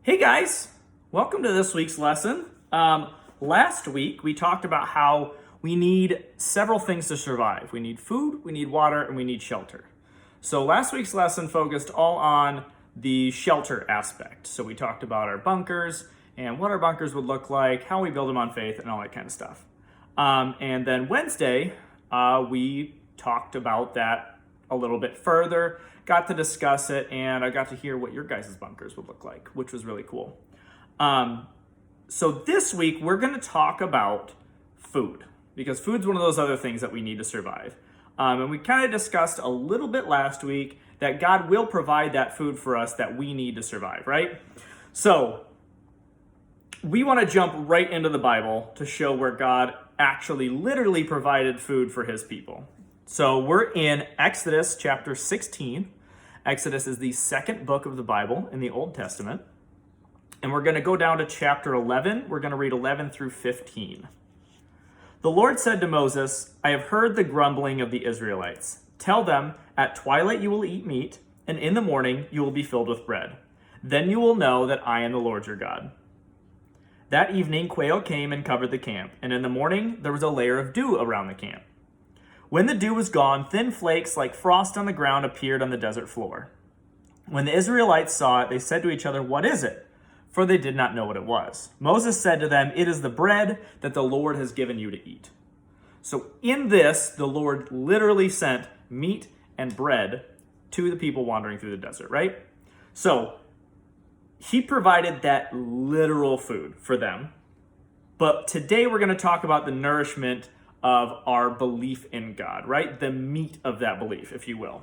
Hey guys, welcome to this week's lesson. Last week we talked about how we need several things to survive. We need food, we need water, and we need shelter. So last week's lesson focused all on the shelter aspect. So we talked about our bunkers and what our bunkers would look like, how we build them on faith, and all that kind of stuff. And then Wednesday, we talked about that a little bit further, got to discuss it, and I got to hear what your guys' bunkers would look like, which was really cool. So this week, we're going to talk about food, because food's one of those other things that we need to survive. And we kind of discussed a little bit last week that God will provide that food for us that we need to survive, right? So we want to jump right into the Bible to show where God actually literally provided food for his people. So we're in Exodus chapter 16. Exodus is the second book of the Bible in the Old Testament. And we're going to go down to chapter 11. We're going to read 11 through 15. The Lord said to Moses, I have heard the grumbling of the Israelites. Tell them, at twilight you will eat meat, and in the morning you will be filled with bread. Then you will know that I am the Lord your God. That evening quail came and covered the camp, and in the morning there was a layer of dew around the camp. When the dew was gone, thin flakes like frost on the ground appeared on the desert floor. When the Israelites saw it, they said to each other, What is it? For they did not know what it was. Moses said to them, It is the bread that the Lord has given you to eat. So in this, the Lord literally sent meat and bread to the people wandering through the desert, right? So he provided that literal food for them. But today we're going to talk about the nourishment of our belief in God, right? The meat of that belief, if you will.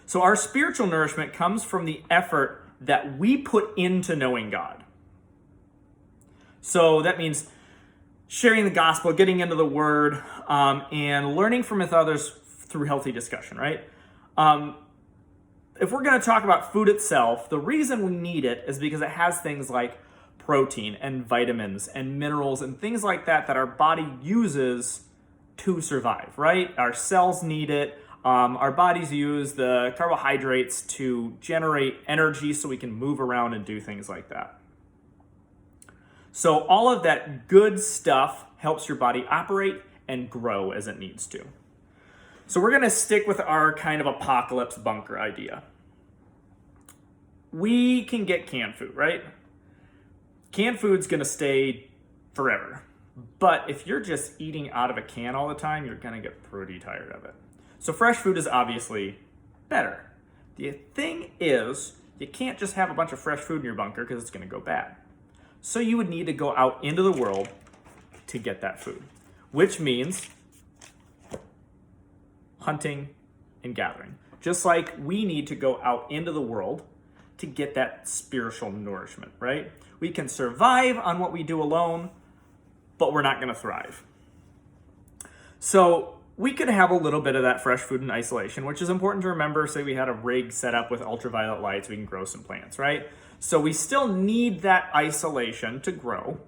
So our spiritual nourishment comes from the effort that we put into knowing God. So that means sharing the gospel, getting into the word, and learning from others through healthy discussion, right? If we're going to talk about food itself, the reason we need it is because it has things like protein and vitamins and minerals and things like that that our body uses to survive, right? Our cells need it. Our bodies use the carbohydrates to generate energy so we can move around and do things like that. So all of that good stuff helps your body operate and grow as it needs to. So we're going to stick with our kind of apocalypse bunker idea. We can get canned food, right? Canned food's going to stay forever. But if you're just eating out of a can all the time, you're going to get pretty tired of it. So fresh food is obviously better. The thing is, you can't just have a bunch of fresh food in your bunker because it's going to go bad. So you would need to go out into the world to get that food, which means hunting and gathering. Just like we need to go out into the world to get that spiritual nourishment, right? We can survive on what we do alone, but we're not going to thrive. So we could have a little bit of that fresh food in isolation, which is important to remember. Say we had a rig set up with ultraviolet lights, we can grow some plants, right? So we still need that isolation to grow,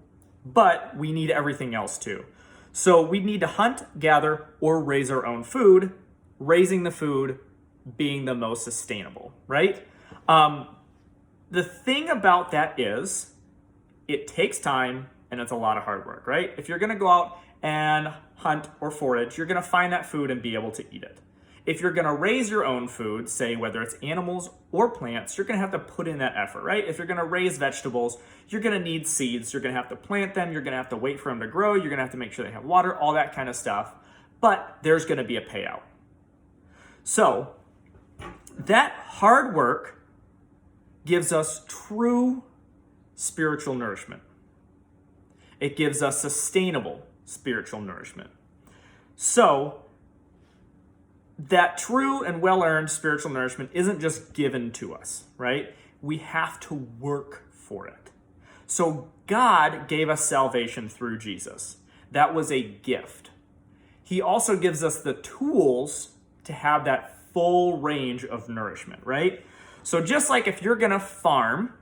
but we need everything else too. So we need to hunt, gather, or raise our own food, raising the food being the most sustainable, right? The thing about that is it takes time and it's a lot of hard work, right? If you're going to go out and hunt or forage, you're going to find that food and be able to eat it. If you're going to raise your own food, say whether it's animals or plants, you're going to have to put in that effort, right? If you're going to raise vegetables, you're going to need seeds. You're going to have to plant them. You're going to have to wait for them to grow. You're going to have to make sure they have water, all that kind of stuff. But there's going to be a payout. So that hard work gives us true spiritual nourishment. It gives us sustainable spiritual nourishment. So that true and well-earned spiritual nourishment isn't just given to us, right? We have to work for it. So God gave us salvation through Jesus. That was a gift. He also gives us the tools to have that full range of nourishment, right? So just like if you're going to farm,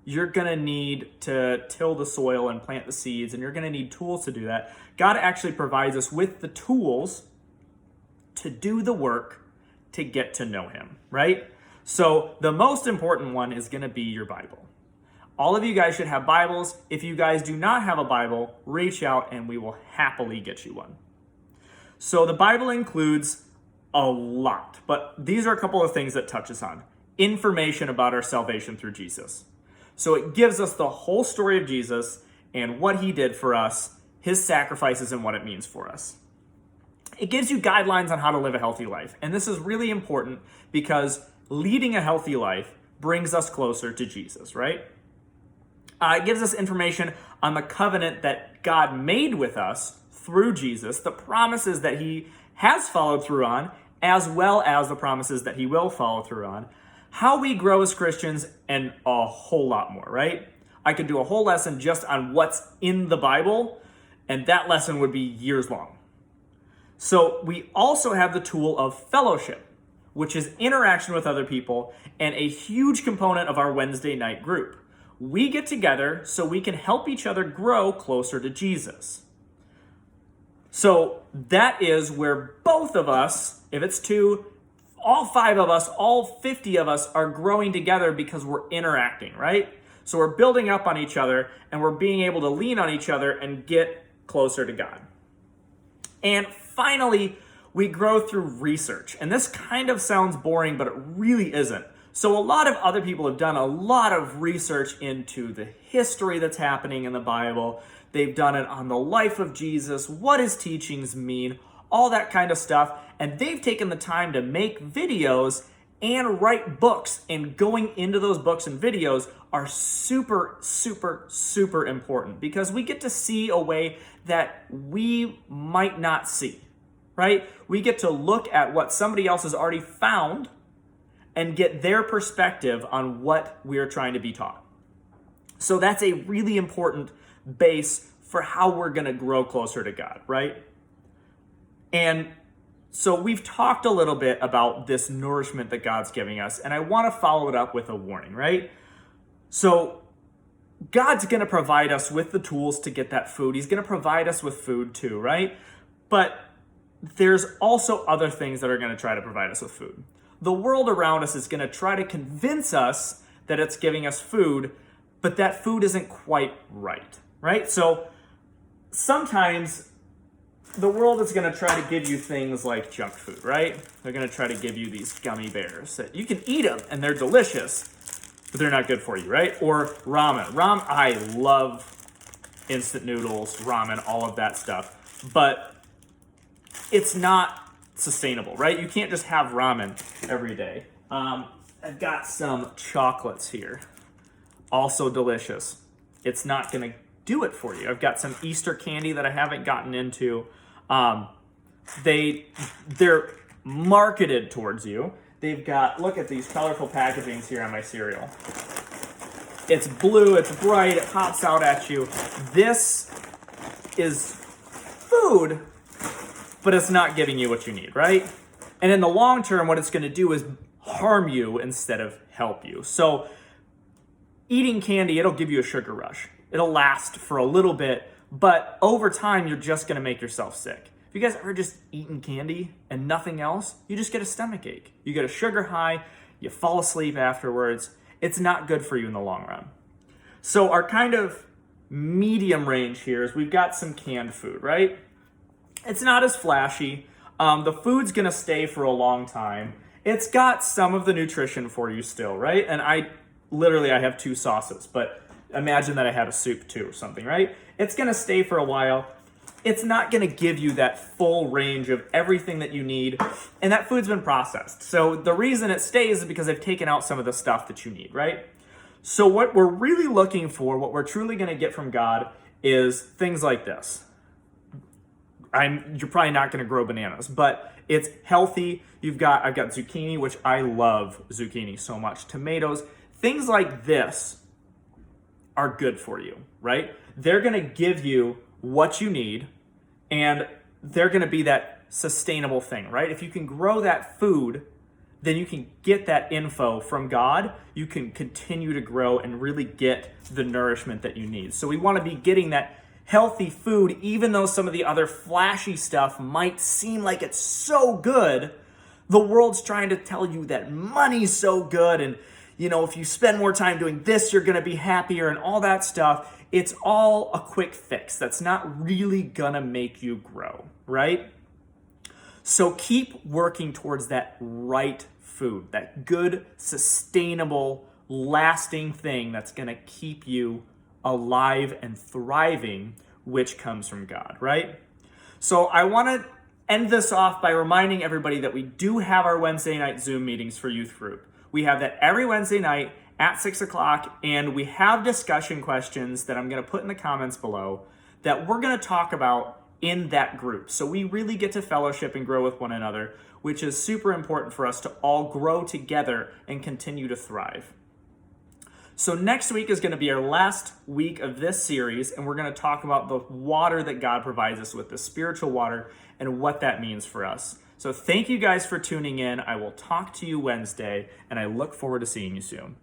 you're going to need to till the soil and plant the seeds, and you're going to need tools to do that. God actually provides us with the tools to do the work to get to know him, right? So the most important one is going to be your Bible. All of you guys should have Bibles. If you guys do not have a Bible, reach out and we will happily get you one. So the Bible includes a lot, but these are a couple of things that touches on. Information about our salvation through Jesus. So it gives us the whole story of Jesus and what he did for us, his sacrifices, and what it means for us. It gives you guidelines on how to live a healthy life. And this is really important because leading a healthy life brings us closer to Jesus, right? It gives us information on the covenant that God made with us through Jesus, the promises that he has followed through on, as well as the promises that he will follow through on, how we grow as Christians, and a whole lot more, right? I could do a whole lesson just on what's in the Bible, and that lesson would be years long. So we also have the tool of fellowship, which is interaction with other people and a huge component of our Wednesday night group. We get together so we can help each other grow closer to Jesus. So that is where both of us, if it's two, all 5 of us, all 50 of us are growing together because we're interacting, right? So we're building up on each other and we're being able to lean on each other and get closer to God. And finally, we grow through research. And this kind of sounds boring, but it really isn't. So a lot of other people have done a lot of research into the history that's happening in the Bible. They've done it on the life of Jesus, what his teachings mean, all that kind of stuff. And they've taken the time to make videos and write books. And going into those books and videos are super, super, super important because we get to see a way that we might not see, right? We get to look at what somebody else has already found and get their perspective on what we're trying to be taught. So that's a really important base for how we're going to grow closer to God, right? And so we've talked a little bit about this nourishment that God's giving us, and I want to follow it up with a warning, right? So God's going to provide us with the tools to get that food. He's going to provide us with food too, right? But there's also other things that are going to try to provide us with food. The world around us is going to try to convince us that it's giving us food, but that food isn't quite right? So sometimes the world is going to try to give you things like junk food, right? They're going to try to give you these gummy bears that you can eat them and they're delicious, but they're not good for you, right? Or ramen. I love instant noodles, ramen, all of that stuff, but it's not sustainable, right? You can't just have ramen every day. I've got some chocolates here, also delicious. It's not going to do it for you. I've got some Easter candy that I haven't gotten into. They're marketed towards you. They've got, look at these colorful packagings here on my cereal. It's blue, it's bright, it pops out at you. This is food, but it's not giving you what you need, right? And in the long term, what it's going to do is harm you instead of help you. So eating candy, it'll give you a sugar rush. It'll last for a little bit, but over time, you're just going to make yourself sick. If you guys ever just eaten candy and nothing else, you just get a stomach ache. You get a sugar high, you fall asleep afterwards. It's not good for you in the long run. So our kind of medium range here is we've got some canned food, right? It's not as flashy. The food's going to stay for a long time. It's got some of the nutrition for you still, right? And I have 2 sauces, but imagine that I had a soup too or something, right? It's going to stay for a while. It's not going to give you that full range of everything that you need, and that food's been processed. So the reason it stays is because they've taken out some of the stuff that you need, right? So what we're really looking for, what we're truly going to get from God is things like this. You're probably not going to grow bananas, but it's healthy. I've got zucchini, which I love zucchini so much. Tomatoes, things like this are good for you, right? They're going to give you what you need, and they're going to be that sustainable thing, right? If you can grow that food, then you can get that info from God. You can continue to grow and really get the nourishment that you need. So we want to be getting that healthy food, even though some of the other flashy stuff might seem like it's so good. The world's trying to tell you that money's so good and if you spend more time doing this, you're going to be happier and all that stuff. It's all a quick fix. That's not really going to make you grow, right? So keep working towards that right food, that good, sustainable, lasting thing that's going to keep you alive and thriving, which comes from God, right? So I want to end this off by reminding everybody that we do have our Wednesday night Zoom meetings for youth group. We have that every Wednesday night at 6 o'clock, and we have discussion questions that I'm going to put in the comments below that we're going to talk about in that group. So we really get to fellowship and grow with one another, which is super important for us to all grow together and continue to thrive. So next week is going to be our last week of this series, and we're going to talk about the water that God provides us with, the spiritual water, and what that means for us. So thank you guys for tuning in. I will talk to you Wednesday, and I look forward to seeing you soon.